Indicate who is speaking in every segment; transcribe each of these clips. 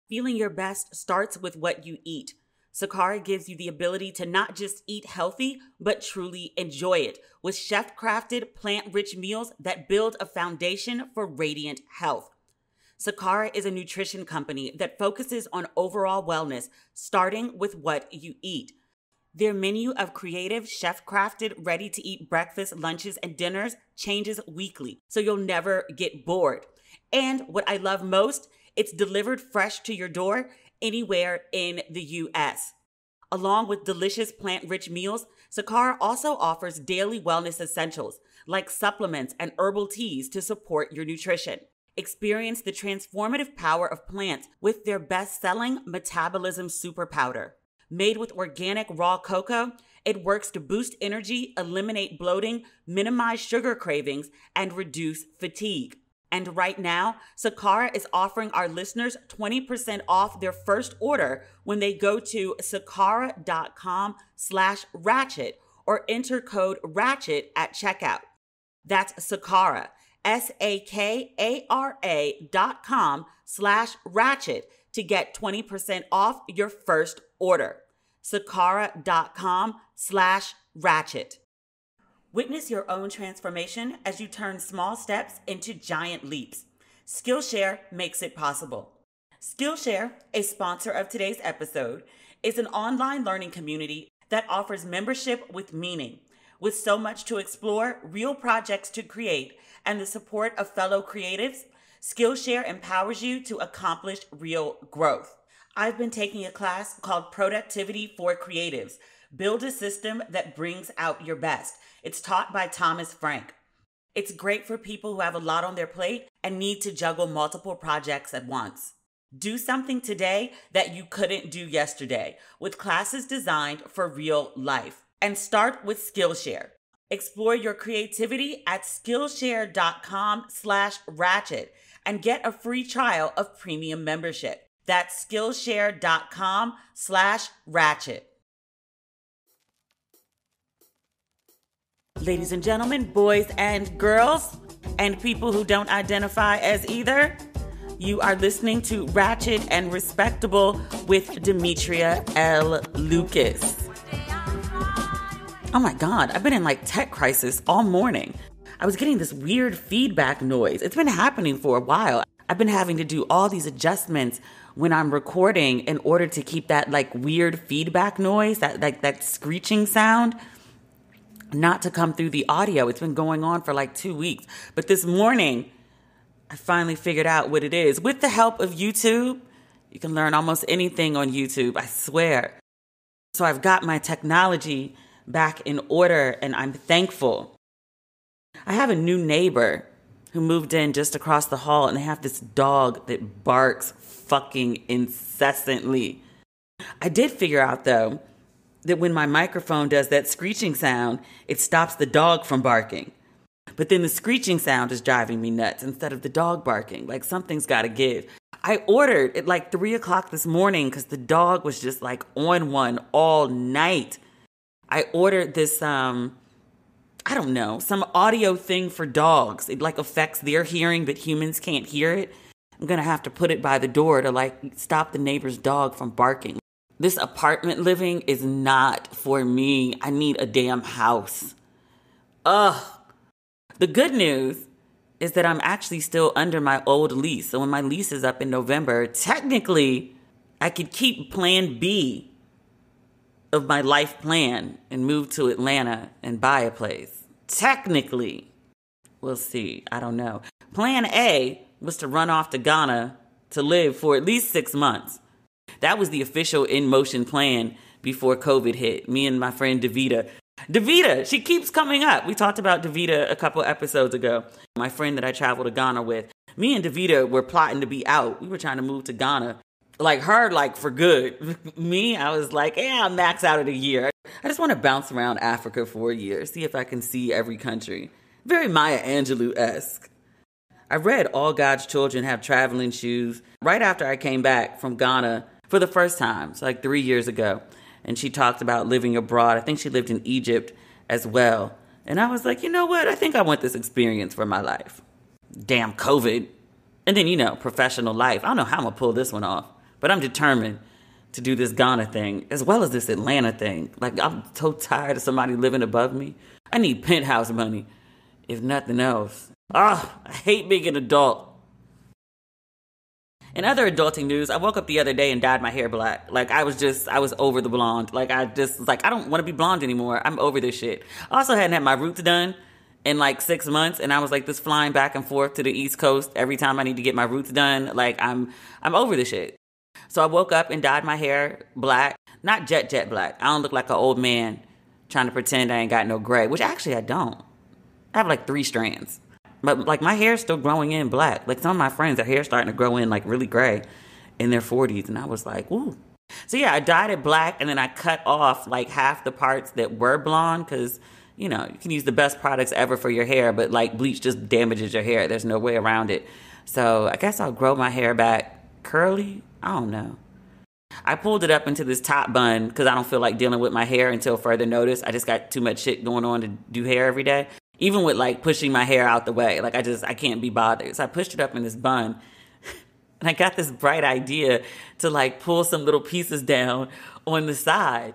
Speaker 1: Feeling your best starts with what you eat. Sakara gives you the ability to not just eat healthy, but truly enjoy it with chef-crafted, plant-rich meals that build a foundation for radiant health. Sakara is a nutrition company that focuses on overall wellness, starting with what you eat. Their menu of creative, chef-crafted, ready-to-eat breakfast, lunches, and dinners changes weekly, so you'll never get bored. And what I love most, it's delivered fresh to your door anywhere in the U.S. Along with delicious plant-rich meals, Sakara also offers daily wellness essentials like supplements and herbal teas to support your nutrition. Experience the transformative power of plants with their best-selling Metabolism Super Powder. Made with organic raw cocoa, it works to boost energy, eliminate bloating, minimize sugar cravings, and reduce fatigue. And right now, Sakara is offering our listeners 20% off their first order when they go to sakara.com/ratchet or enter code RATCHET at checkout. That's Sakara, SAKARA.com/ratchet to get 20% off your first order. Sakara.com/ratchet. Witness your own transformation as you turn small steps into giant leaps. Skillshare makes it possible. Skillshare, a sponsor of today's episode, is an online learning community that offers membership with meaning. With so much to explore, real projects to create, and the support of fellow creatives, Skillshare empowers you to accomplish real growth. I've been taking a class called Productivity for Creatives. Build a system that brings out your best. It's taught by Thomas Frank. It's great for people who have a lot on their plate and need to juggle multiple projects at once. Do something today that you couldn't do yesterday with classes designed for real life. And start with Skillshare. Explore your creativity at Skillshare.com/ratchet and get a free trial of premium membership. That's Skillshare.com/ratchet. Ladies and gentlemen, boys and girls, and people who don't identify as either, you are listening to Ratchet and Respectable with Demetria L. Lucas. Oh my God, I've been in like tech crisis all morning. I was getting this weird feedback noise. It's been happening for a while. I've been having to do all these adjustments when I'm recording in order to keep that like weird feedback noise, that screeching sound, not to come through the audio. It's been going on for like 2 weeks. But this morning, I finally figured out what it is. With the help of YouTube, you can learn almost anything on YouTube, I swear. So I've got my technology back in order, and I'm thankful. I have a new neighbor who moved in just across the hall, and they have this dog that barks fucking incessantly. I did figure out, though, that when my microphone does that screeching sound, it stops the dog from barking. But then the screeching sound is driving me nuts instead of the dog barking. Like, something's got to give. I ordered at like 3 o'clock this morning because the dog was just like on one all night. I ordered this, I don't know, some audio thing for dogs. It like affects their hearing, but humans can't hear it. I'm going to have to put it by the door to like stop the neighbor's dog from barking. This apartment living is not for me. I need a damn house. Ugh. The good news is that I'm actually still under my old lease. So when my lease is up in November, technically I could keep plan B of my life plan and move to Atlanta and buy a place. Technically. We'll see. I don't know. Plan A was to run off to Ghana to live for at least 6 months. That was the official in-motion plan before COVID hit. Me and my friend Davita. Davita, she keeps coming up. We talked about Davita a couple episodes ago. My friend that I traveled to Ghana with. Me and Davita were plotting to be out. We were trying to move to Ghana. Like her, like for good. Me, I was like, yeah, I'll max out at a year. I just want to bounce around Africa for a year. See if I can see every country. Very Maya Angelou-esque. I read All God's Children Have Traveling Shoes right after I came back from Ghana for the first time. It's like 3 years ago. And she talked about living abroad. I think she lived in Egypt as well. And I was like, you know what? I think I want this experience for my life. Damn COVID. And then, professional life. I don't know how I'm going to pull this one off. But I'm determined to do this Ghana thing as well as this Atlanta thing. Like, I'm so tired of somebody living above me. I need penthouse money, if nothing else. I hate being an adult. In other adulting news, I woke up the other day and dyed my hair black. Like, I was over the blonde. Like, I don't want to be blonde anymore. I'm over this shit. I also hadn't had my roots done in like 6 months, and I was like this flying back and forth to the East Coast every time I need to get my roots done. Like, I'm over this shit. So I woke up and dyed my hair black. Not jet black. I don't look like an old man trying to pretend I ain't got no gray, which actually I don't. I have like 3 strands. But like my hair's still growing in black. Like some of my friends, their hair's starting to grow in like really gray in their 40s. And I was like, ooh. So yeah, I dyed it black and then I cut off like half the parts that were blonde because, you know, you can use the best products ever for your hair, but like bleach just damages your hair. There's no way around it. So I guess I'll grow my hair back curly. I don't know. I pulled it up into this top bun because I don't feel like dealing with my hair until further notice. I just got too much shit going on to do hair every day. Even with like pushing my hair out the way. Like I can't be bothered. So I pushed it up in this bun. And I got this bright idea to like pull some little pieces down on the side.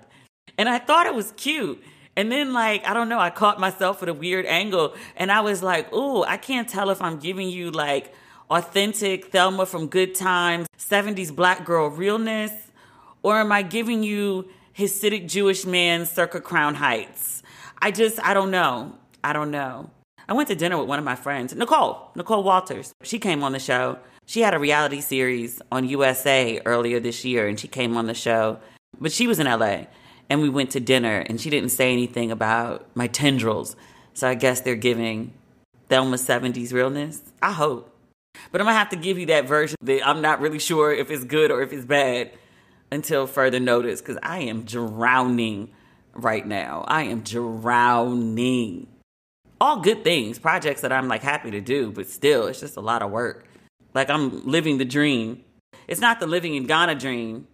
Speaker 1: And I thought it was cute. And then like, I don't know, I caught myself at a weird angle. And I was like, ooh, I can't tell if I'm giving you like authentic Thelma from Good Times, 70s black girl realness, or am I giving you Hasidic Jewish man circa Crown Heights? I don't know. I went to dinner with one of my friends, Nicole Walters. She came on the show. She had a reality series on USA earlier this year, and she came on the show. But she was in LA, and we went to dinner, and she didn't say anything about my tendrils. So I guess they're giving Thelma 70s realness. I hope. But I'm going to have to give you that version that I'm not really sure if it's good or if it's bad until further notice, because I am drowning right now. I am drowning. All good things, projects that I'm like happy to do, but still, it's just a lot of work. Like I'm living the dream. It's not the living in Ghana dream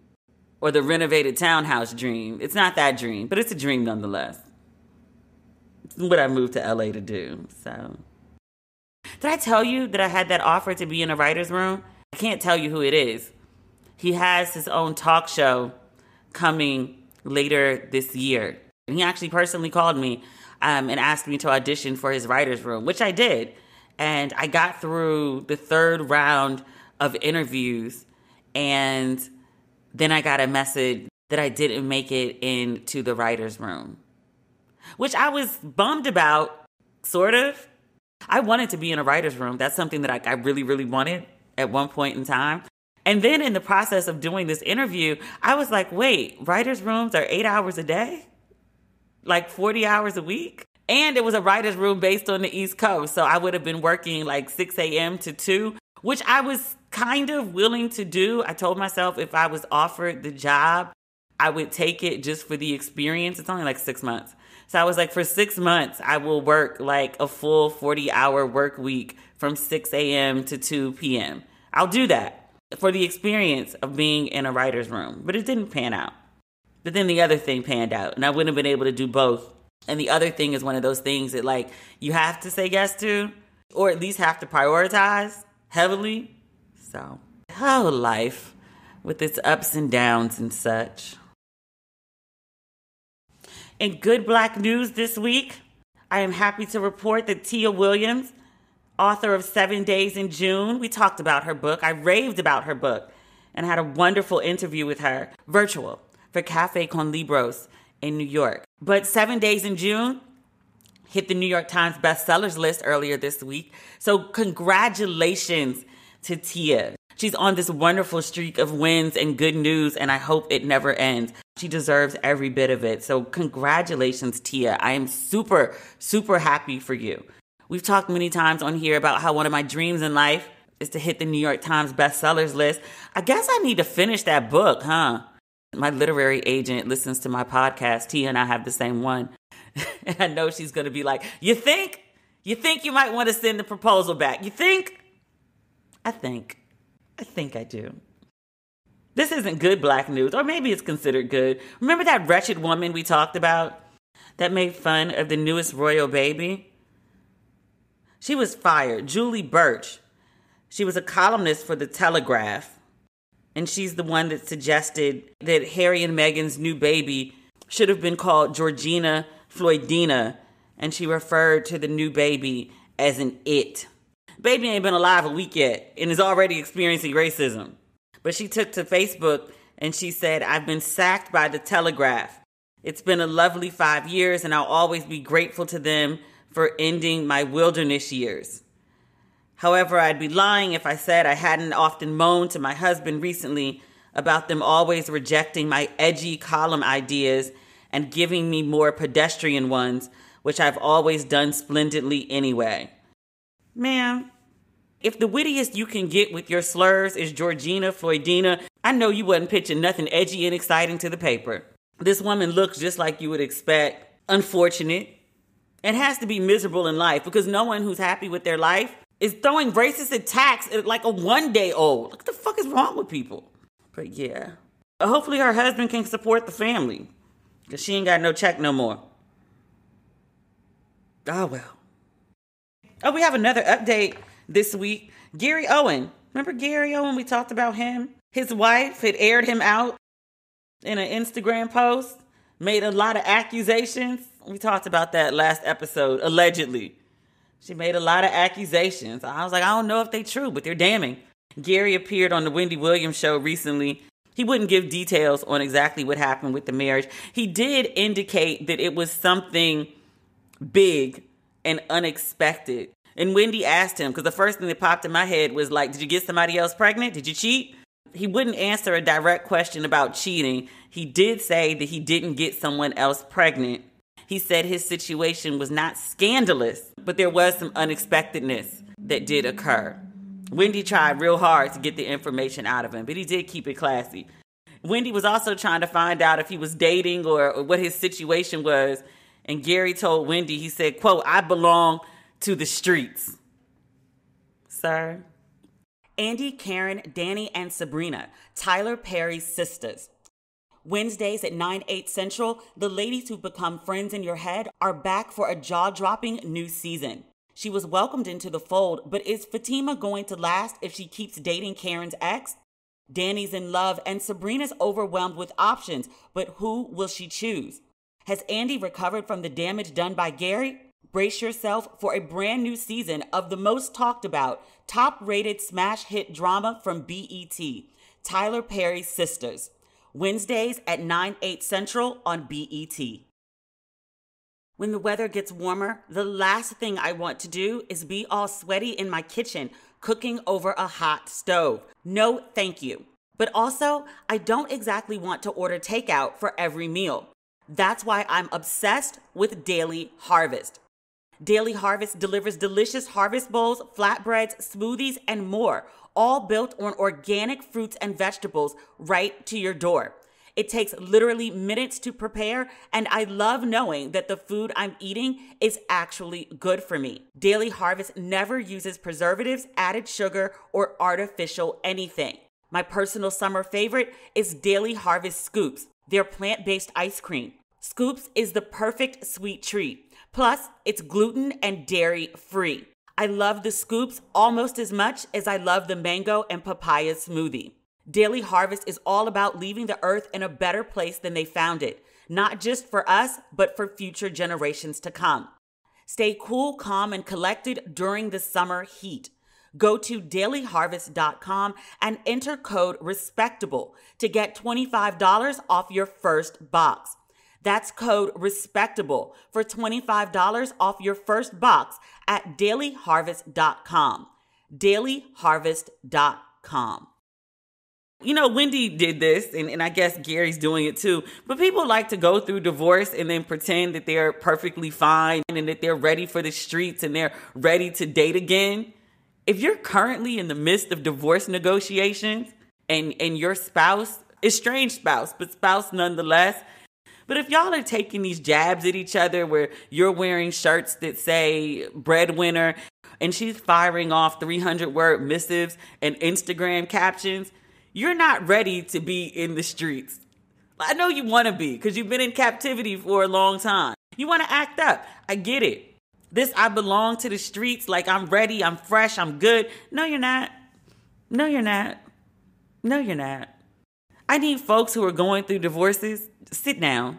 Speaker 1: or the renovated townhouse dream. It's not that dream, but it's a dream nonetheless. It's what I moved to LA to do, so. Did I tell you that I had that offer to be in a writer's room? I can't tell you who it is. He has his own talk show coming later this year. And he actually personally called me and asked me to audition for his writer's room, which I did. And I got through the 3rd round of interviews. And then I got a message that I didn't make it into the writer's room, which I was bummed about, sort of. I wanted to be in a writer's room. That's something that I really, really wanted at one point in time. And then in the process of doing this interview, I was like, wait, writer's rooms are 8 hours a day? Like 40 hours a week? And it was a writer's room based on the East Coast. So I would have been working like 6 a.m. to 2, which I was kind of willing to do. I told myself if I was offered the job, I would take it just for the experience. It's only like 6 months. So I was like, for 6 months, I will work like a full 40-hour work week from 6 a.m. to 2 p.m. I'll do that for the experience of being in a writer's room. But it didn't pan out. But then the other thing panned out, and I wouldn't have been able to do both. And the other thing is one of those things that, like, you have to say yes to, or at least have to prioritize heavily. So, oh, life with its ups and downs and such. In good Black news this week, I am happy to report that Tia Williams, author of 7 Days in June, we talked about her book. I raved about her book and had a wonderful interview with her, virtual, for Cafe Con Libros in New York. But 7 Days in June hit the New York Times bestsellers list earlier this week. So congratulations to Tia. She's on this wonderful streak of wins and good news, and I hope it never ends. She deserves every bit of it. So congratulations, Tia. I am super, super happy for you. We've talked many times on here about how one of my dreams in life is to hit the New York Times bestsellers list. I guess I need to finish that book, huh? My literary agent listens to my podcast. Tia and I have the same one. And I know she's going to be like, you think you might want to send the proposal back? You think? I think I do. This isn't good Black news, or maybe it's considered good. Remember that wretched woman we talked about that made fun of the newest royal baby? She was fired. Julie Birch. She was a columnist for The Telegraph. And she's the one that suggested that Harry and Meghan's new baby should have been called Georgina Floydina. And she referred to the new baby as an it. Baby ain't been alive a week yet and is already experiencing racism. But she took to Facebook and she said, "I've been sacked by the Telegraph. It's been a lovely 5 years and I'll always be grateful to them for ending my wilderness years. However, I'd be lying if I said I hadn't often moaned to my husband recently about them always rejecting my edgy column ideas and giving me more pedestrian ones, which I've always done splendidly anyway." Ma'am, if the wittiest you can get with your slurs is Georgina Floydina, I know you wasn't pitching nothing edgy and exciting to the paper. This woman looks just like you would expect, unfortunate, and has to be miserable in life because no one who's happy with their life is throwing racist attacks at like a 1-day-old. What the fuck is wrong with people? But yeah, hopefully her husband can support the family because she ain't got no check no more. Oh, well. Oh, we have another update this week. Gary Owen. Remember Gary Owen? We talked about him. His wife had aired him out in an Instagram post, made a lot of accusations. We talked about that last episode, allegedly. She made a lot of accusations. I was like, I don't know if they're true, but they're damning. Gary appeared on the Wendy Williams show recently. He wouldn't give details on exactly what happened with the marriage. He did indicate that it was something big and unexpected. And Wendy asked him, because the first thing that popped in my head was like, did you get somebody else pregnant? Did you cheat? He wouldn't answer a direct question about cheating. He did say that he didn't get someone else pregnant. He said his situation was not scandalous, but there was some unexpectedness that did occur. Wendy tried real hard to get the information out of him, but he did keep it classy. Wendy was also trying to find out if he was dating or what his situation was. And Gary told Wendy, he said, quote, "I belong to the streets." Sir. Andy, Karen, Danny, and Sabrina, Tyler Perry's sisters. Wednesdays at 9/8 Central, the ladies who've become friends in your head are back for a jaw-dropping new season. She was welcomed into the fold, but is Fatima going to last if she keeps dating Karen's ex? Danny's in love and Sabrina's overwhelmed with options, but who will she choose? Has Andy recovered from the damage done by Gary? Brace yourself for a brand new season of the most talked about, top-rated smash hit drama from BET, Tyler Perry's Sisters. Wednesdays at 9/8 Central on BET. When the weather gets warmer, the last thing I want to do is be all sweaty in my kitchen, cooking over a hot stove. No, thank you. But also, I don't exactly want to order takeout for every meal. That's why I'm obsessed with Daily Harvest. Daily Harvest delivers delicious harvest bowls, flatbreads, smoothies, and more, all built on organic fruits and vegetables right to your door. It takes literally minutes to prepare, and I love knowing that the food I'm eating is actually good for me. Daily Harvest never uses preservatives, added sugar, or artificial anything. My personal summer favorite is Daily Harvest Scoops, their plant-based ice cream. Scoops is the perfect sweet treat. Plus, it's gluten and dairy free. I love the Scoops almost as much as I love the mango and papaya smoothie. Daily Harvest is all about leaving the earth in a better place than they found it, not just for us, but for future generations to come. Stay cool, calm, and collected during the summer heat. Go to dailyharvest.com and enter code RESPECTABLE to get $25 off your first box. That's code RESPECTABLE for $25 off your first box at dailyharvest.com. dailyharvest.com. You know, Wendy did this, and I guess Gary's doing it too, but people like to go through divorce and then pretend that they're perfectly fine and that they're ready for the streets and they're ready to date again. If you're currently in the midst of divorce negotiations and your spouse, estranged spouse, but spouse nonetheless, but if y'all are taking these jabs at each other where you're wearing shirts that say breadwinner and she's firing off 300-word missives and Instagram captions, you're not ready to be in the streets. I know you want to be because you've been in captivity for a long time. You want to act up. I get it. This I belong to the streets, like I'm ready, I'm fresh, I'm good. No, you're not. No, you're not. No, you're not. I need folks who are going through divorces, sit down.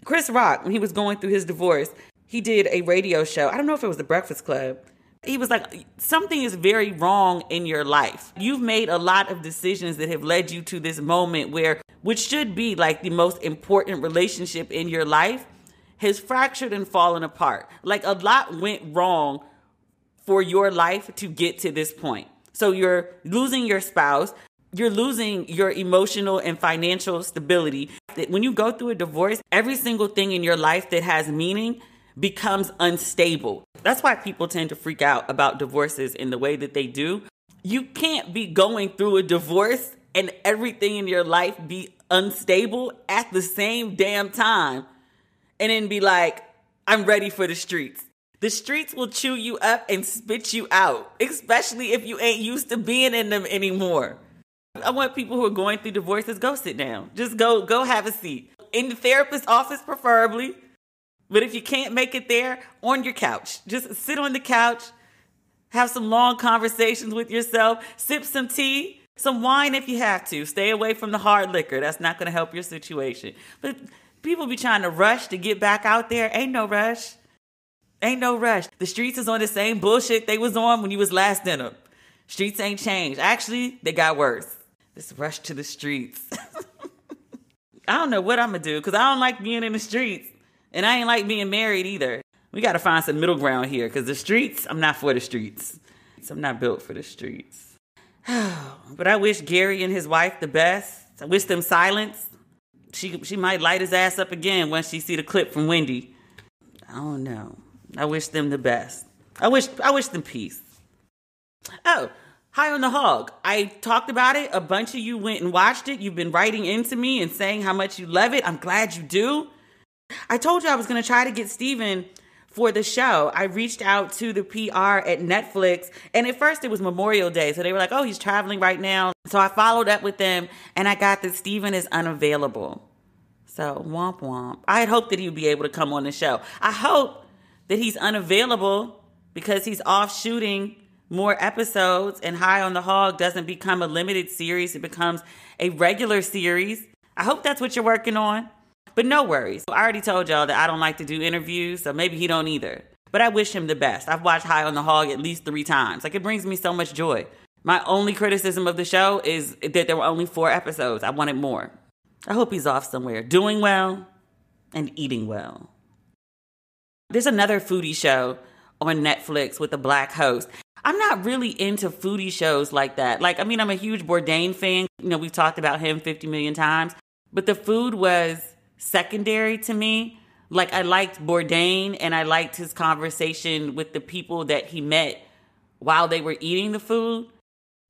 Speaker 1: Chris Rock, when he was going through his divorce, he did a radio show. I don't know if it was The Breakfast Club. He was like, something is very wrong in your life. You've made a lot of decisions that have led you to this moment where, which should be like the most important relationship in your life, has fractured and fallen apart. Like a lot went wrong for your life to get to this point. So you're losing your spouse. You're losing your emotional and financial stability. When you go through a divorce, every single thing in your life that has meaning becomes unstable. That's why people tend to freak out about divorces in the way that they do. You can't be going through a divorce and everything in your life be unstable at the same damn time and then be like, I'm ready for the streets. The streets will chew you up and spit you out, especially if you ain't used to being in them anymore. I want people who are going through divorces, go sit down. Just go have a seat. In the therapist's office, preferably. But if you can't make it there, on your couch. Just sit on the couch, have some long conversations with yourself, sip some tea, some wine if you have to. Stay away from the hard liquor. That's not going to help your situation. But people be trying to rush to get back out there. Ain't no rush. Ain't no rush. The streets is on the same bullshit they was on when you was last in them. Streets ain't changed. Actually, they got worse. This rush to the streets. I don't know what I'm going to do because I don't like being in the streets. And I ain't like being married either. We got to find some middle ground here because the streets, I'm not for the streets. I'm not built for the streets. But I wish Gary and his wife the best. I wish them silence. She might light his ass up again once she see the clip from Wendy. I don't know. I wish them the best. I wish them peace. Oh, High on the Hog. I talked about it. A bunch of you went and watched it. You've been writing into me and saying how much you love it. I'm glad you do. I told you I was going to try to get Steven for the show. I reached out to the PR at Netflix, and at first it was Memorial Day, so they were like, oh, he's traveling right now. So I followed up with them, and I got that Steven is unavailable. So womp womp. I had hoped that he would be able to come on the show. I hope that he's unavailable because he's off shooting more episodes, and High on the Hog doesn't become a limited series. It becomes a regular series. I hope that's what you're working on. But no worries. I already told y'all that I don't like to do interviews, so maybe he don't either. But I wish him the best. I've watched High on the Hog at least 3 times. Like, it brings me so much joy. My only criticism of the show is that there were only 4 episodes. I wanted more. I hope he's off somewhere, doing well and eating well. There's another foodie show on Netflix with a black host. I'm not really into foodie shows like that. Like, I mean, I'm a huge Bourdain fan. You know, we've talked about him 50 million times. But the food was secondary to me. Like, I liked Bourdain and I liked his conversation with the people that he met while they were eating the food.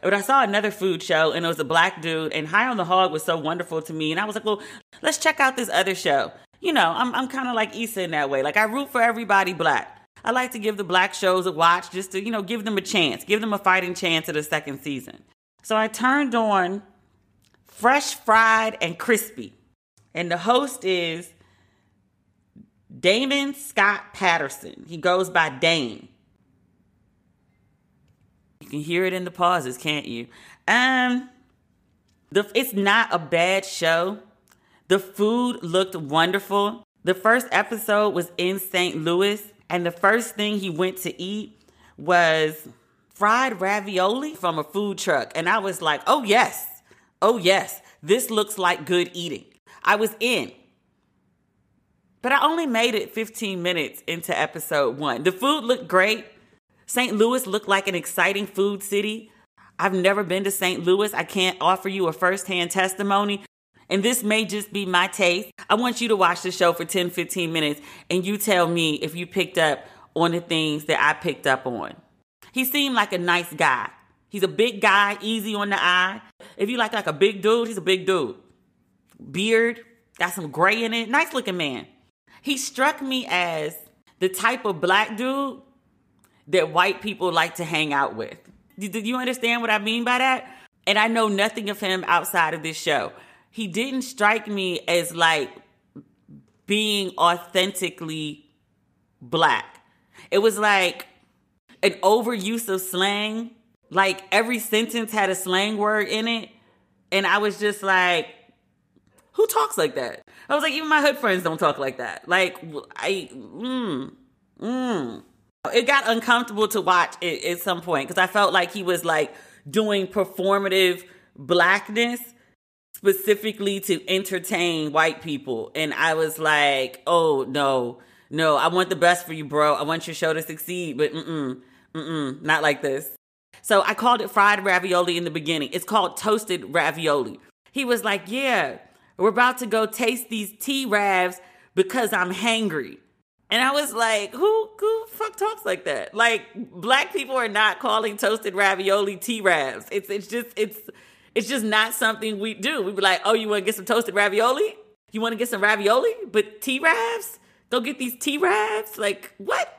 Speaker 1: But I saw another food show and it was a black dude, and High on the Hog was so wonderful to me. And I was like, well, let's check out this other show. You know, I'm kind of like Issa in that way. Like, I root for everybody black. I like to give the black shows a watch just to, you know, give them a chance, give them a fighting chance at a second season. So I turned on Fresh, Fried, and Crispy. And the host is Damon Scott Patterson. He goes by Dane. You can hear it in the pauses, can't you? It's not a bad show. The food looked wonderful. The first episode was in St. Louis, and the first thing he went to eat was fried ravioli from a food truck. And I was like, oh yes, this looks like good eating. I was in. But I only made it 15 minutes into episode 1. The food looked great. St. Louis looked like an exciting food city. I've never been to St. Louis. I can't offer you a firsthand testimony. And this may just be my taste. I want you to watch the show for 10, 15 minutes and you tell me if you picked up on the things that I picked up on. He seemed like a nice guy. He's a big guy, easy on the eye. If you like a big dude, he's a big dude. Beard, got some gray in it. Nice looking man. He struck me as the type of black dude that white people like to hang out with. Do you understand what I mean by that? And I know nothing of him outside of this show. He didn't strike me as like being authentically black. It was like an overuse of slang. Like every sentence had a slang word in it. And I was just like, who talks like that? I was like, even my hood friends don't talk like that. Like, It got uncomfortable to watch it at some point because I felt like he was like doing performative blackness specifically to entertain white people. And I was like, oh, no, I want the best for you, bro. I want your show to succeed, but not like this. So I called it fried ravioli in the beginning. It's called toasted ravioli. He was like, yeah, we're about to go taste these T-Ravs because I'm hangry. And I was like, who fuck talks like that? Like, black people are not calling toasted ravioli T-Ravs. It's just not something we do. We'd be like, oh, you want to get some toasted ravioli? You want to get some ravioli? But T-Ravs? Go get these T-Ravs? Like, what?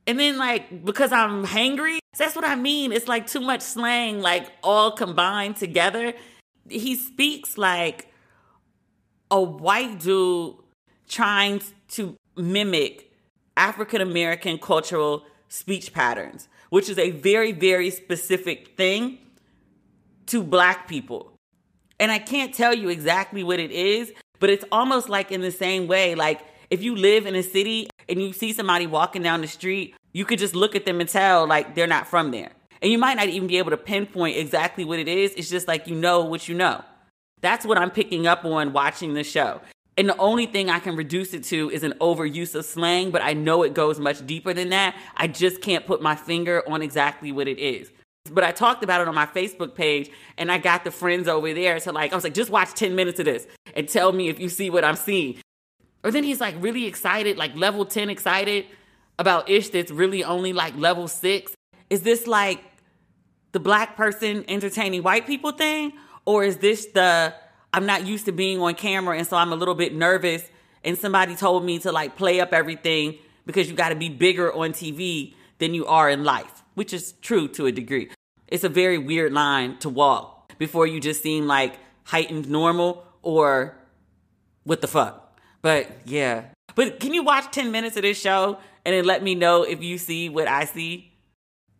Speaker 1: And then, like, because I'm hangry, that's what I mean. It's like too much slang, like, all combined together. He speaks like a white dude trying to mimic African-American cultural speech patterns, which is a very, very specific thing to black people. And I can't tell you exactly what it is, but it's almost like in the same way, like if you live in a city and you see somebody walking down the street, you could just look at them and tell like they're not from there. And you might not even be able to pinpoint exactly what it is. It's just like you know what you know. That's what I'm picking up on watching the show. And the only thing I can reduce it to is an overuse of slang, but I know it goes much deeper than that. I just can't put my finger on exactly what it is. But I talked about it on my Facebook page, and I got the friends over there to I was like, just watch 10 minutes of this and tell me if you see what I'm seeing. Or then he's like really excited, like level 10 excited about ish that's really only like level 6. Is this like the black person entertaining white people thing? Or is this the I'm not used to being on camera and so I'm a little bit nervous and somebody told me to like play up everything because you got to be bigger on TV than you are in life, which is true to a degree. It's a very weird line to walk before you just seem like heightened normal or what the fuck. But yeah. But can you watch 10 minutes of this show and then let me know if you see what I see?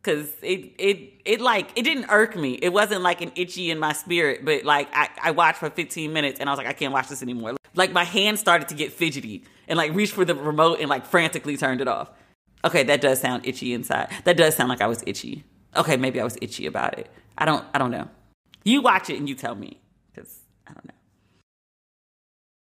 Speaker 1: Because it didn't irk me. It wasn't like an itchy in my spirit, but like I watched for 15 minutes and I was like, I can't watch this anymore. Like my hand started to get fidgety and like reached for the remote and like frantically turned it off. Okay, that does sound itchy inside. That does sound like I was itchy. Okay, maybe I was itchy about it. I don't know. You watch it and you tell me, because I don't know.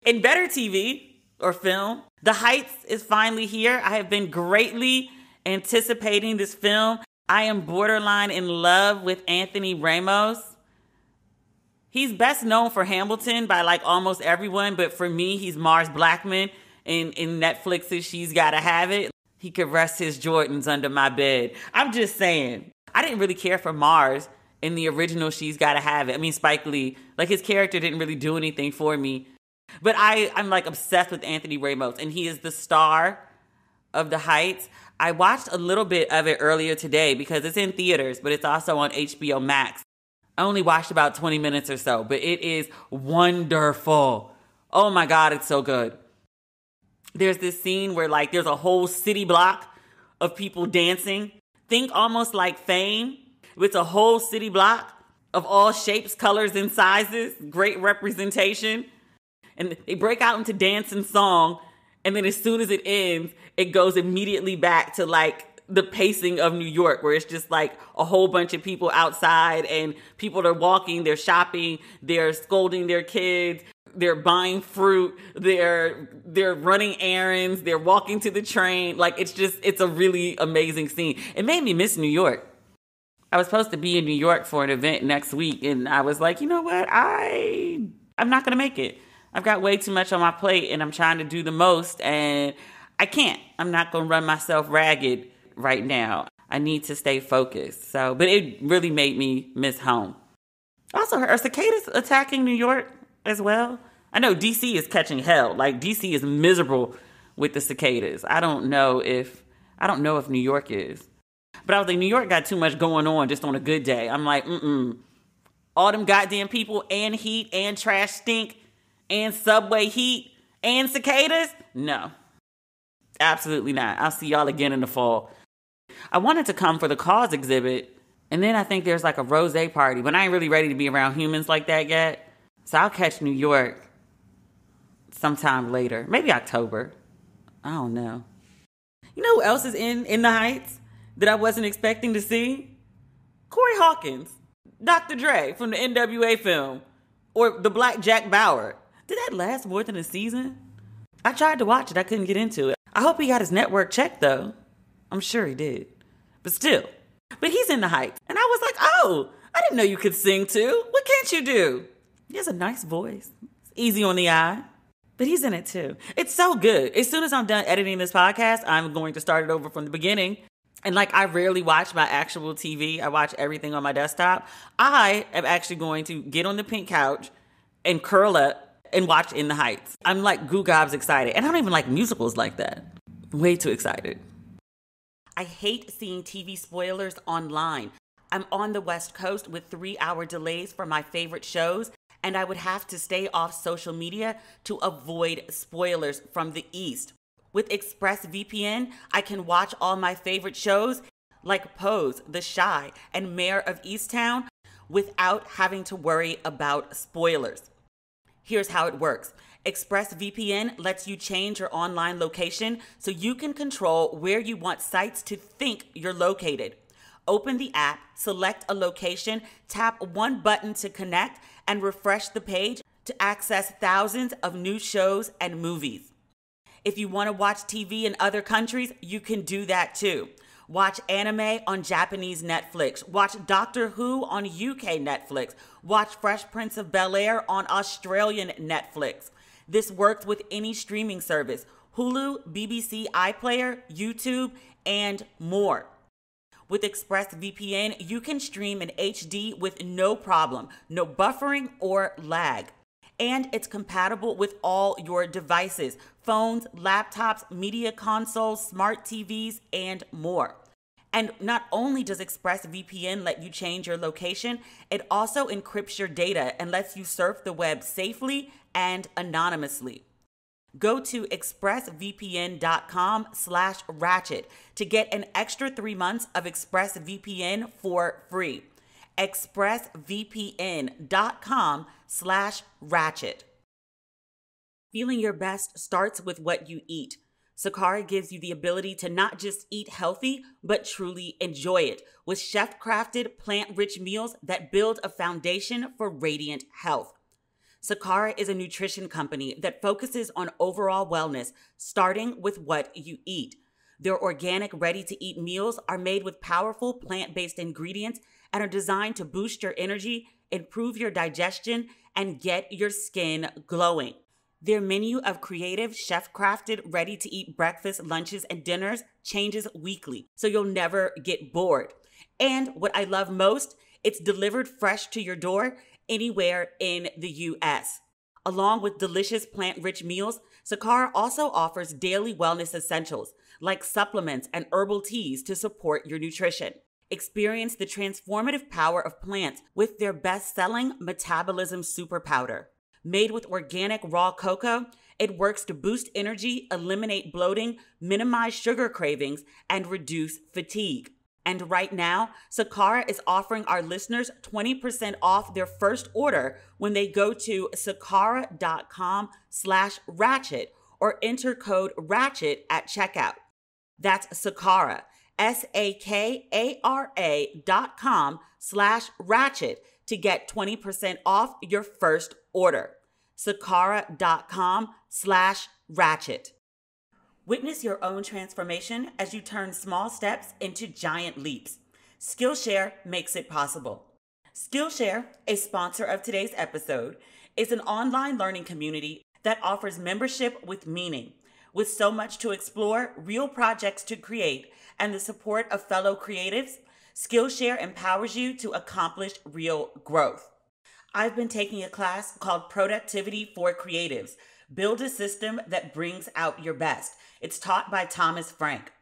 Speaker 1: In better TV or film, The Heights is finally here. I have been greatly anticipating this film. I am borderline in love with Anthony Ramos. He's best known for Hamilton by like almost everyone, but for me, he's Mars Blackman in Netflix's She's Gotta Have It. He could rest his Jordans under my bed. I'm just saying. I didn't really care for Mars in the original She's Gotta Have It. I mean, Spike Lee, like his character didn't really do anything for me. But I'm like obsessed with Anthony Ramos, and he is the star of The Heights. I watched a little bit of it earlier today because it's in theaters, but it's also on HBO Max. I only watched about 20 minutes or so, but it is wonderful. Oh my God, it's so good. There's this scene where like there's a whole city block of people dancing. Think almost like Fame. It's a whole city block of all shapes, colors, and sizes. Great representation. And they break out into dance and song. And then as soon as it ends, it goes immediately back to like the pacing of New York, where it's just like a whole bunch of people outside and people are walking, they're shopping, they're scolding their kids, they're buying fruit, they're running errands, they're walking to the train. Like it's a really amazing scene. It made me miss New York. I was supposed to be in New York for an event next week, and I was like, you know what? I'm not going to make it. I've got way too much on my plate and I'm trying to do the most and I can't. I'm not going to run myself ragged right now. I need to stay focused. But it really made me miss home. Also, are cicadas attacking New York as well? I know DC is catching hell. Like DC is miserable with the cicadas. I don't know if New York is. But I was like, New York got too much going on just on a good day. I'm like, all them goddamn people and heat and trash stink and subway heat and cicadas? No, absolutely not. I'll see y'all again in the fall. I wanted to come for the Cause exhibit, And then I think there's like a rosé party, but I ain't really ready to be around humans like that yet. So I'll catch New York sometime later. Maybe October. I don't know. You know who else is in the Heights that I wasn't expecting to see? Corey Hawkins, Dr. Dre from the NWA film, or the Black Jack Bauer. Did that last more than a season? I tried to watch it. I couldn't get into it. I hope he got his network checked, though. I'm sure he did. But still. But he's in the Heights. And I was like, oh, I didn't know you could sing too. What can't you do? He has a nice voice. It's easy on the eye. But he's in it too. It's so good. As soon as I'm done editing this podcast, I'm going to start it over from the beginning. And like, I rarely watch my actual TV. I watch everything on my desktop. I am actually going to get on the pink couch and curl up and watch In the Heights. I'm like goo gobs excited. And I don't even like musicals like that. Way too excited. I hate seeing TV spoilers online. I'm on the West Coast with 3-hour delays for my favorite shows, and I would have to stay off social media to avoid spoilers from the East. With ExpressVPN, I can watch all my favorite shows like Pose, The Chi, and Mayor of Easttown without having to worry about spoilers. Here's how it works. ExpressVPN lets you change your online location so you can control where you want sites to think you're located. Open the app, select a location, tap one button to connect, and refresh the page to access thousands of new shows and movies. If you want to watch TV in other countries, you can do that too. Watch anime on Japanese Netflix. Watch Doctor Who on UK Netflix. Watch Fresh Prince of Bel-Air on Australian Netflix. This works with any streaming service: Hulu, BBC iPlayer, YouTube, and more. With ExpressVPN, you can stream in HD with no problem, no buffering or lag. And it's compatible with all your devices: phones, laptops, media consoles, smart TVs, and more. And not only does ExpressVPN let you change your location, it also encrypts your data and lets you surf the web safely and anonymously. Go to expressvpn.com/ratchet to get an extra 3 months of ExpressVPN for free. expressvpn.com/ratchet. Feeling your best starts with what you eat. Sakara gives you the ability to not just eat healthy, but truly enjoy it with chef-crafted, plant-rich meals that build a foundation for radiant health. Sakara is a nutrition company that focuses on overall wellness, starting with what you eat. Their organic, ready-to-eat meals are made with powerful plant-based ingredients and are designed to boost your energy, improve your digestion, and get your skin glowing. Their menu of creative, chef-crafted, ready-to-eat breakfast, lunches, and dinners changes weekly, so you'll never get bored. And what I love most, it's delivered fresh to your door anywhere in the U.S. Along with delicious plant-rich meals, Sakara also offers daily wellness essentials like supplements and herbal teas to support your nutrition. Experience the transformative power of plants with their best-selling Metabolism Super Powder. Made with organic raw cocoa, it works to boost energy, eliminate bloating, minimize sugar cravings, and reduce fatigue. And right now, Sakara is offering our listeners 20% off their first order when they go to sakara.com/ratchet or enter code RATCHET at checkout. That's Sakara, SAKARA.com/ratchet to get 20% off your first order. Sakara.com/ratchet. Witness your own transformation as you turn small steps into giant leaps. Skillshare makes it possible. Skillshare, a sponsor of today's episode, is an online learning community that offers membership with meaning. With so much to explore, real projects to create, and the support of fellow creatives, Skillshare empowers you to accomplish real growth. I've been taking a class called Productivity for Creatives. Build a system that brings out your best. It's taught by Thomas Frank.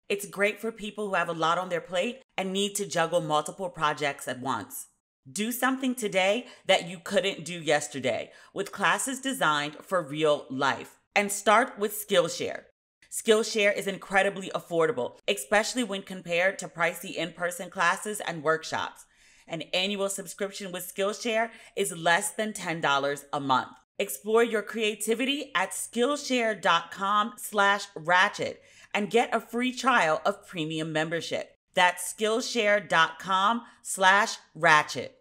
Speaker 1: It's great for people who have a lot on their plate and need to juggle multiple projects at once. Do something today that you couldn't do yesterday with classes designed for real life. And start with Skillshare. Skillshare is incredibly affordable, especially when compared to pricey in-person classes and workshops. An annual subscription with Skillshare is less than $10 a month. Explore your creativity at Skillshare.com/ratchet and get a free trial of premium membership. That's Skillshare.com/ratchet.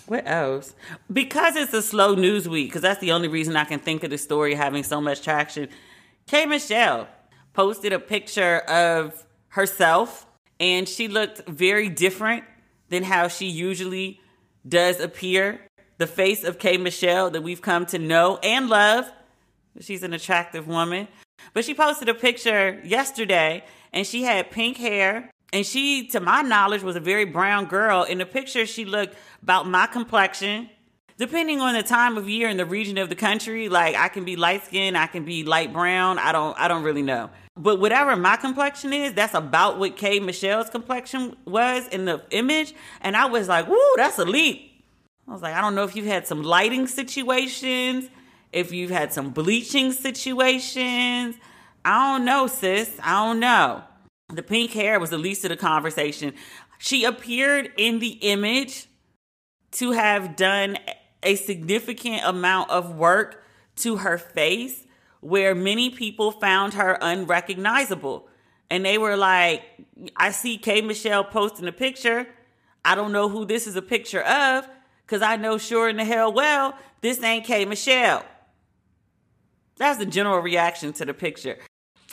Speaker 1: What else? Because it's a slow news week, because that's the only reason I can think of the story having so much traction. K. Michelle posted a picture of herself, and she looked very different than how she usually does appear. The face of K. Michelle that we've come to know and love. She's an attractive woman. But she posted a picture yesterday, and she had pink hair. And she, to my knowledge, was a very brown girl. In the picture, she looked about my complexion. Depending on the time of year and the region of the country, like I can be light skinned, I can be light brown. I don't really know. But whatever my complexion is, that's about what K. Michelle's complexion was in the image. And I was like, woo, that's a leap. I was like, I don't know if you've had some lighting situations, if you've had some bleaching situations. I don't know, sis. I don't know. The pink hair was the least of the conversation. She appeared in the image to have done a significant amount of work to her face where many people found her unrecognizable. And they were like, I see K. Michelle posting a picture. I don't know who this is a picture of because I know sure in the hell well this ain't K. Michelle. That's the general reaction to the picture.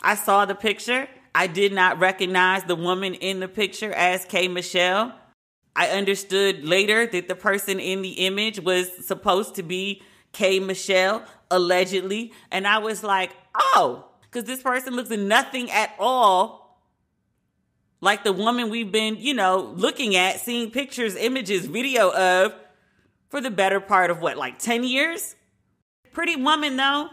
Speaker 1: I saw the picture. I did not recognize the woman in the picture as K. Michelle. I understood later that the person in the image was supposed to be K. Michelle, allegedly. And I was like, oh, because this person looks nothing at all like the woman we've been, looking at, seeing pictures, images, video of for the better part of 10 years? Pretty woman, though.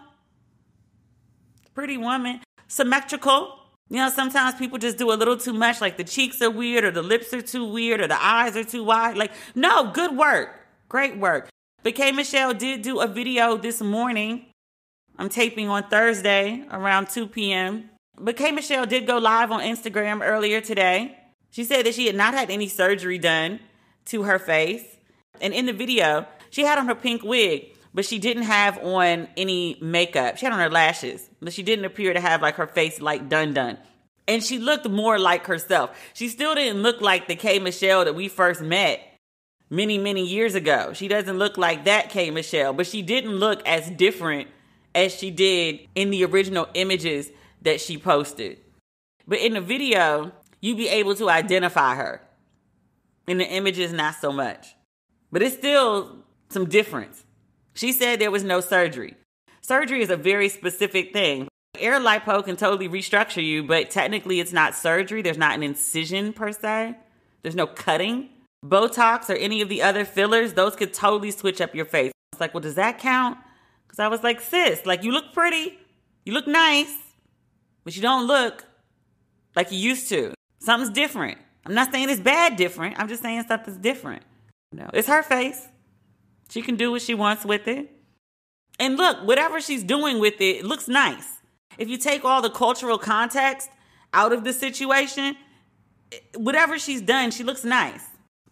Speaker 1: Pretty woman. Symmetrical. Sometimes people just do a little too much, like the cheeks are weird or the lips are too weird or the eyes are too wide. No, good work. Great work. But K. Michelle did do a video this morning. I'm taping on Thursday around 2 p.m. But K. Michelle did go live on Instagram earlier today. She said that she had not had any surgery done to her face. And in the video, she had on her pink wig, but she didn't have on any makeup. She had on her lashes, but she didn't appear to have her face done. And she looked more like herself. She still didn't look like the K. Michelle that we first met many, many years ago. She doesn't look like that K. Michelle, but she didn't look as different as she did in the original images that she posted. But in the video, you'd be able to identify her. In the images, not so much. But it's still some difference. She said there was no surgery. Surgery is a very specific thing. Air lipo can totally restructure you, but technically it's not surgery. There's not an incision per se. There's no cutting. Botox or any of the other fillers, those could totally switch up your face. It's like, well, does that count? Because I was like, sis, you look pretty. You look nice. But you don't look like you used to. Something's different. I'm not saying it's bad different. I'm just saying something's different. No, it's her face. She can do what she wants with it. And look, whatever she's doing with it, looks nice. If you take all the cultural context out of the situation, whatever she's done, she looks nice.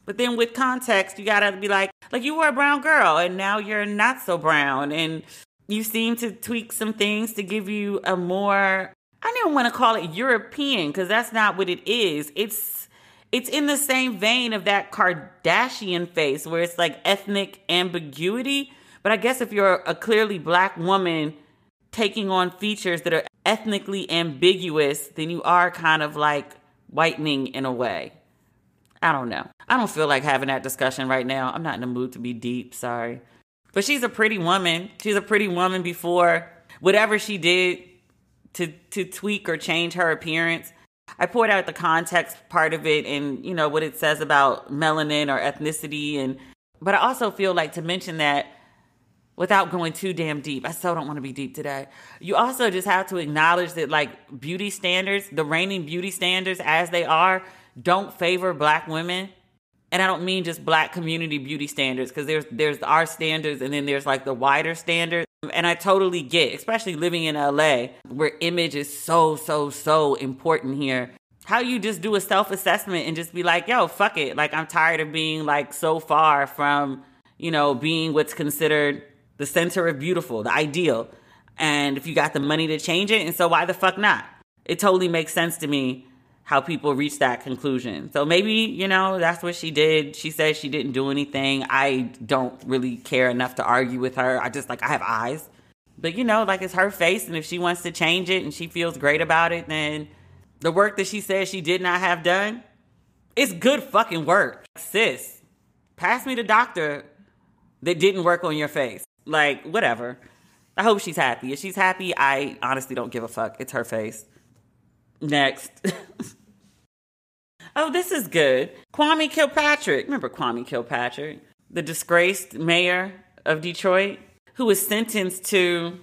Speaker 1: But then with context, you gotta be like you were a brown girl and now you're not so brown. And you seem to tweak some things to give you a more, I don't even want to call it European because that's not what it is. It's in the same vein of that Kardashian face where it's ethnic ambiguity. But I guess if you're a clearly black woman taking on features that are ethnically ambiguous, then you are kind of whitening in a way. I don't know. I don't feel like having that discussion right now. I'm not in the mood to be deep, sorry. But she's a pretty woman. She's a pretty woman before whatever she did to tweak or change her appearance. I poured out the context part of it and, what it says about melanin or ethnicity. But I also feel to mention that without going too damn deep. I so don't want to be deep today. You also just have to acknowledge that beauty standards, the reigning beauty standards as they are, don't favor black women. And I don't mean just black community beauty standards, because there's our standards and then there's like the wider standards. And I totally get, especially living in LA, where image is so important here. How you just do a self-assessment and just be like, yo, fuck it. Like, I'm tired of being like so far from, being what's considered the center of beautiful, the ideal. And if you got the money to change it, and so why the fuck not? It totally makes sense to me how people reach that conclusion. So maybe, that's what she did. She says she didn't do anything. I don't really care enough to argue with her. I have eyes. But, it's her face. And if she wants to change it and she feels great about it, then the work that she says she did not have done, it's good fucking work. Sis, pass me the doctor that didn't work on your face. Like, whatever. I hope she's happy. If she's happy, I honestly don't give a fuck. It's her face. Next. Oh, this is good. Kwame Kilpatrick. Remember Kwame Kilpatrick? The disgraced mayor of Detroit, who was sentenced to,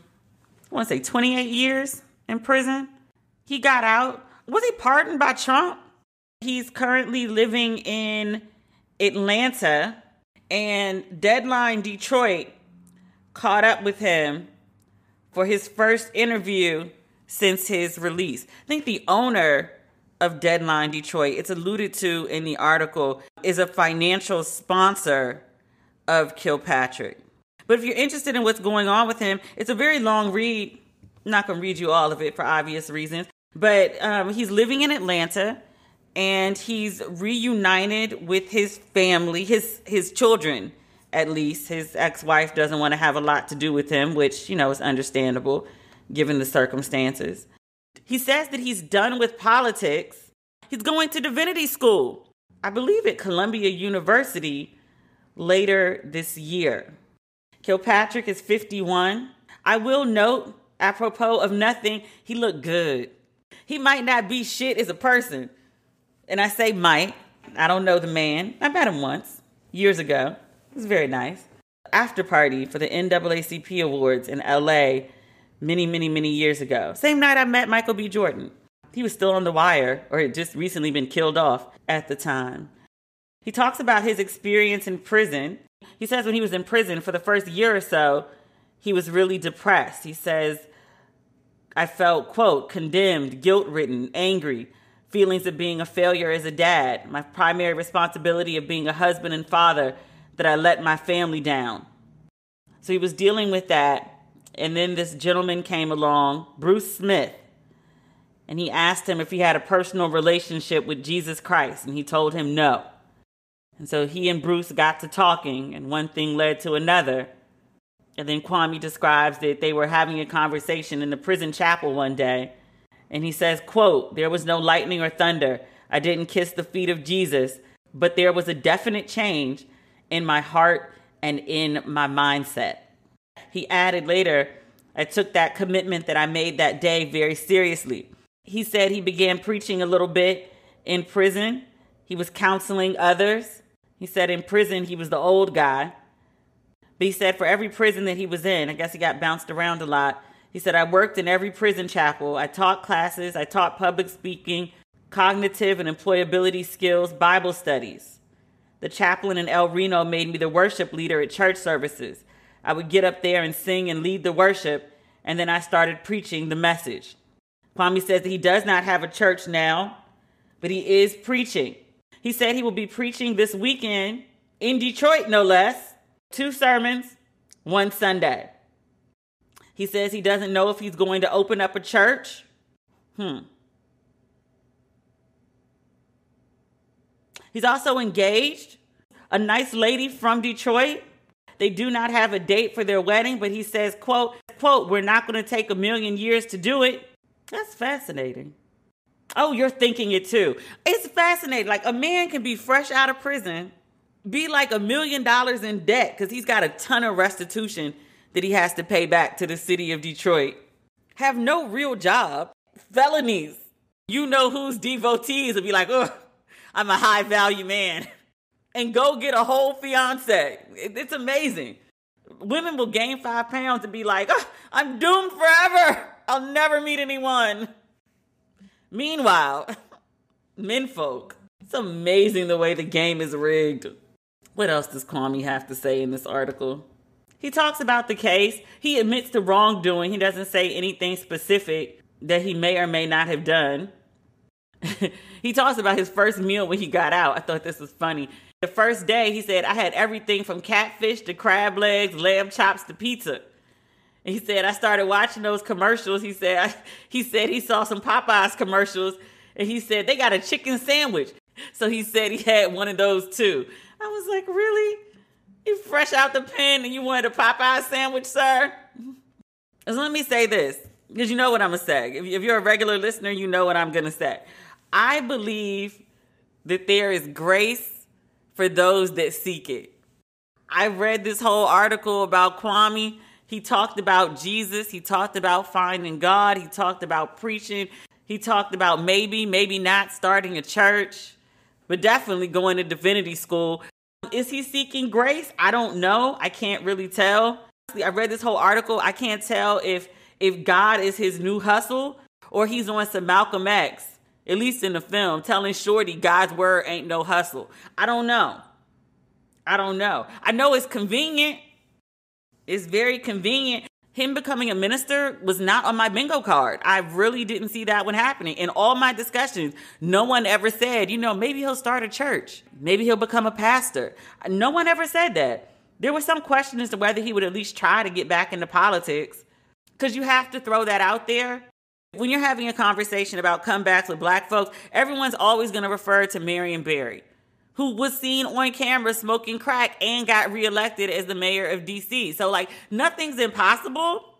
Speaker 1: 28 years in prison. He got out. Was he pardoned by Trump? He's currently living in Atlanta, and Deadline Detroit caught up with him for his first interview since his release. I think the owner of Deadline Detroit, it's alluded to in the article, is a financial sponsor of Kilpatrick. But if you're interested in what's going on with him, it's a very long read. I'm not going to read you all of it for obvious reasons. But he's living in Atlanta, and he's reunited with his family, his children, at least. His ex-wife doesn't want to have a lot to do with him, which, is understandable given the circumstances. He says that he's done with politics. He's going to divinity school, I believe at Columbia University, later this year. Kilpatrick is 51. I will note, apropos of nothing, he looked good. He might not be shit as a person. And I say might. I don't know the man. I met him once, years ago. It was very nice. After party for the NAACP Awards in LA many years ago. Same night I met Michael B. Jordan. He was still on the wire, or had just recently been killed off at the time. He talks about his experience in prison. He says when he was in prison for the first year or so, he was really depressed. He says, I felt, quote, condemned, guilt-ridden, angry, feelings of being a failure as a dad, my primary responsibility of being a husband and father, that I let my family down. So he was dealing with that. And then this gentleman came along, Bruce Smith, and he asked him if he had a personal relationship with Jesus Christ, and he told him no. And so he and Bruce got to talking, and one thing led to another. And then Kwame describes that they were having a conversation in the prison chapel one day, and he says, quote, there was no lightning or thunder. I didn't kiss the feet of Jesus, but there was a definite change in my heart and in my mindset. He added later, I took that commitment that I made that day very seriously. He said he began preaching a little bit in prison. He was counseling others. He said in prison he was the old guy. But he said for every prison that he was in, I guess he got bounced around a lot. He said, I worked in every prison chapel. I taught classes. I taught public speaking, cognitive and employability skills, Bible studies. The chaplain in El Reno made me the worship leader at church services. I would get up there and sing and lead the worship, and then I started preaching the message. Kwame says that he does not have a church now, but he is preaching. He said he will be preaching this weekend in Detroit, no less. 2 sermons, 1 Sunday. He says he doesn't know if he's going to open up a church. He's also engaged. A nice lady from Detroit. They do not have a date for their wedding, but he says, quote, we're not going to take 1,000,000 years to do it. That's fascinating. Oh, you're thinking it too. It's fascinating. Like a man can be fresh out of prison, be like $1 million in debt because he's got a ton of restitution that he has to pay back to the city of Detroit. Have no real job. Felonies. You know whose devotees will be like, oh, I'm a high value man. And go get a whole fiance. It's amazing. Women will gain 5 pounds and be like, oh, I'm doomed forever. I'll never meet anyone. Meanwhile, menfolk, It's amazing the way the game is rigged. What else does Kwame have to say in this article? He talks about the case. He admits to wrongdoing. He doesn't say anything specific that he may or may not have done. He talks about his first meal when he got out. I thought this was funny. The first day, he said, I had everything from catfish to crab legs, lamb chops to pizza. And he said, I started watching those commercials. He said he saw some Popeyes commercials, and he said, they got a chicken sandwich. So he said he had one of those too. I was like, really? You fresh out the pen and you wanted a Popeye sandwich, sir? So let me say this, because you know what I'm going to say. If you're a regular listener, you know what I'm going to say. I believe that there is grace for those that seek it. I read this whole article about Kwame. He talked about Jesus. He talked about finding God. He talked about preaching. He talked about maybe not starting a church, but definitely going to divinity school. Is he seeking grace? I don't know. I can't really tell. I read this whole article. I can't tell if God is his new hustle or he's on some Malcolm X, at least in the film, telling Shorty God's word ain't no hustle. I don't know. I know it's convenient. It's very convenient. Him becoming a minister was not on my bingo card. I really didn't see that one happening. In all my discussions, no one ever said, maybe he'll start a church. Maybe he'll become a pastor. No one ever said that. There was some question as to whether he would at least try to get back into politics, because you have to throw that out there. When you're having a conversation about comebacks with black folks, everyone's always going to refer to Marion Barry, who was seen on camera smoking crack and got reelected as the mayor of D.C. So, nothing's impossible.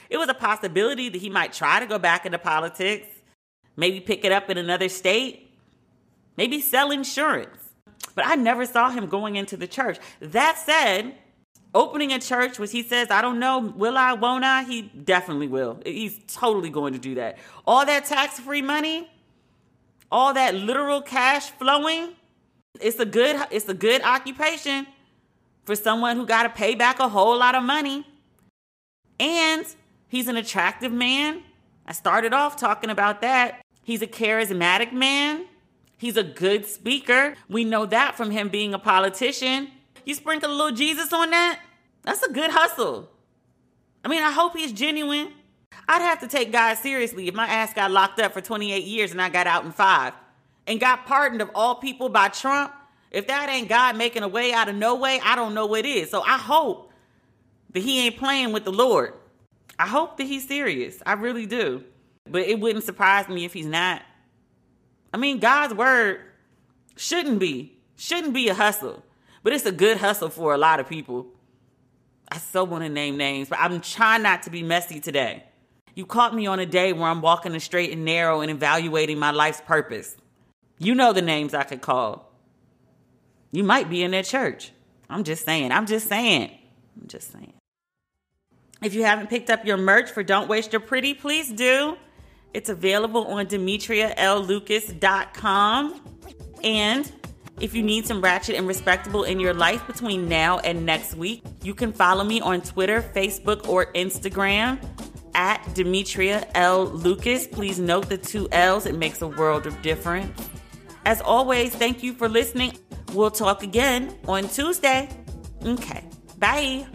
Speaker 1: It was a possibility that he might try to go back into politics, maybe pick it up in another state, maybe sell insurance. But I never saw him going into the church. That said, opening a church, which he says, I don't know, will I, won't I? He definitely will. He's totally going to do that. All that tax-free money, all that literal cash flowing, it's a good occupation for someone who got to pay back a whole lot of money. And he's an attractive man. I started off talking about that. He's a charismatic man. He's a good speaker. We know that from him being a politician. You sprinkle a little Jesus on that, that's a good hustle. I hope he's genuine. I'd have to take God seriously if my ass got locked up for 28 years and I got out in 5. And got pardoned of all people by Trump. If that ain't God making a way out of no way, I don't know what is. So I hope that he ain't playing with the Lord. I hope that he's serious. I really do. But it wouldn't surprise me if he's not. God's word shouldn't be a hustle. But it's a good hustle for a lot of people. I so want to name names, but I'm trying not to be messy today. You caught me on a day where I'm walking the straight and narrow and evaluating my life's purpose. You know the names I could call. You might be in that church. I'm just saying. If you haven't picked up your merch for Don't Waste Your Pretty, please do. It's available on demetriallucas.com. And if you need some Ratchet and Respectable in your life between now and next week, you can follow me on Twitter, Facebook, or Instagram at Demetria L. Lucas. Please note the 2 L's. It makes a world of difference. As always, thank you for listening. We'll talk again on Tuesday. Okay, bye.